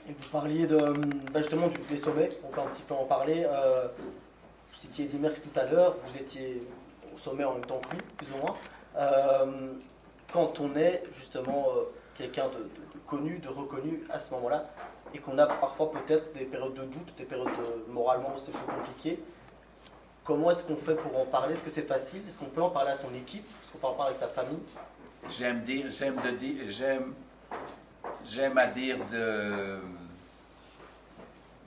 Et vous parliez de, justement des sommets, on peut un petit peu en parler. Vous citiez Eddy Merckx tout à l'heure, vous étiez au sommet en même temps que lui, plus ou moins. Quand on est justement quelqu'un de connu, de reconnu à ce moment-là, et qu'on a parfois peut-être des périodes de doute, des périodes moralement c'est plus compliqué, comment est-ce qu'on fait pour en parler? Est-ce que c'est facile? Est-ce qu'on peut en parler à son équipe? Est-ce qu'on peut en parler avec sa famille? J'aime à dire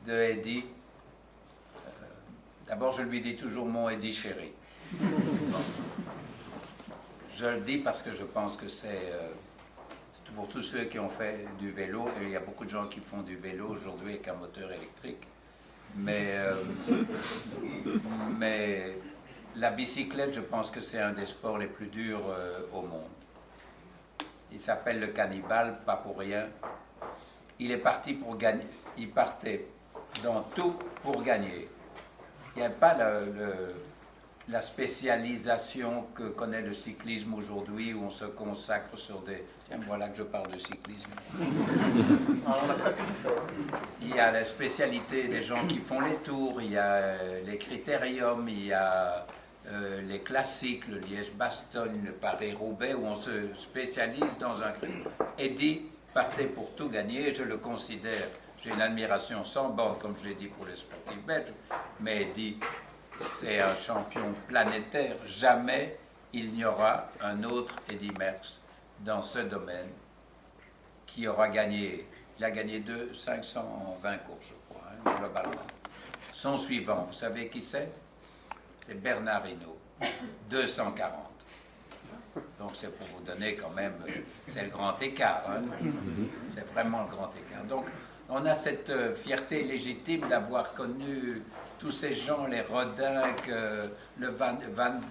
de Eddy. D'abord, je lui dis toujours mon Eddy chéri. Je le dis parce que je pense que c'est pour tous ceux qui ont fait du vélo, et il y a beaucoup de gens qui font du vélo aujourd'hui avec un moteur électrique, mais la bicyclette, je pense que c'est un des sports les plus durs au monde. Il s'appelle le cannibale, pas pour rien. Il est parti pour gagner. Il partait dans tout pour gagner. Il n'y a pas la spécialisation que connaît le cyclisme aujourd'hui, où on se consacre sur des... Tiens, voilà que je parle de cyclisme. Alors, on a presque tout fait. Il y a la spécialité des gens qui font les tours, il y a les critériums, il y a les classiques, le Liège-Bastogne, le Paris-Roubaix, où on se spécialise dans un truc. Eddy partait pour tout gagner, je le considère, j'ai une admiration sans borne, comme je l'ai dit pour les sportifs belges, mais Eddy, c'est un champion planétaire. Jamais il n'y aura un autre Eddy Merckx dans ce domaine qui aura gagné. Il a gagné 520 courses, je crois, globalement. Son suivant, vous savez qui c'est? C'est Bernard Hinault, 240. Donc c'est pour vous donner quand même, c'est le grand écart. Hein? C'est vraiment le grand écart. Donc on a cette fierté légitime d'avoir connu tous ces gens, les Rodinck, le Van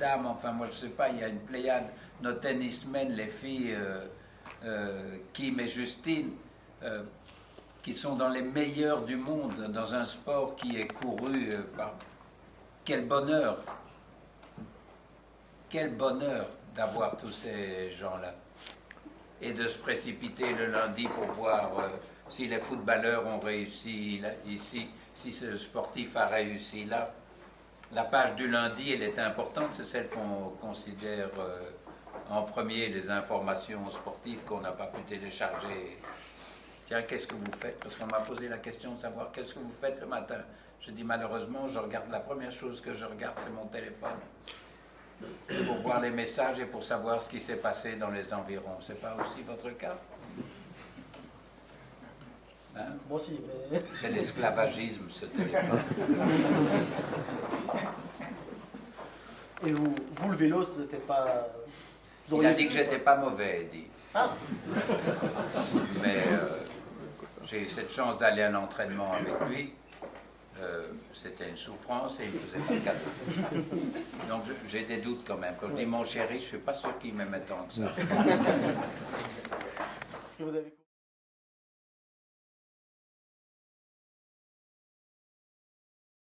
Damme, enfin moi je sais pas, il y a une pléiade, nos tennismen, les filles Kim et Justine, qui sont dans les meilleurs du monde, dans un sport qui est couru par... Quel bonheur! Quel bonheur d'avoir tous ces gens-là. Et de se précipiter le lundi pour voir si les footballeurs ont réussi ici, si ce sportif a réussi là. La page du lundi, elle est importante, c'est celle qu'on considère en premier les informations sportives qu'on n'a pas pu télécharger. Tiens, qu'est-ce que vous faites? Parce qu'on m'a posé la question de savoir qu'est-ce que vous faites le matin. Je dis malheureusement, je regarde, la première chose que je regarde, c'est mon téléphone. Pour voir les messages et pour savoir ce qui s'est passé dans les environs. C'est pas aussi votre cas? Hein? Moi aussi, mais... C'est l'esclavagisme, ce téléphone. Et vous, le vélo, c'était pas... Il a dit que j'étais pas mauvais, Eddy. Ah. Mais j'ai eu cette chance d'aller à l'entraînement avec lui. C'était une souffrance et il ne faisait pas de cadeau. Donc j'ai des doutes quand même. Quand je dis mon chéri, je ne suis pas sûr qu'il m'aimait tant que ça. Est-ce que vous avez...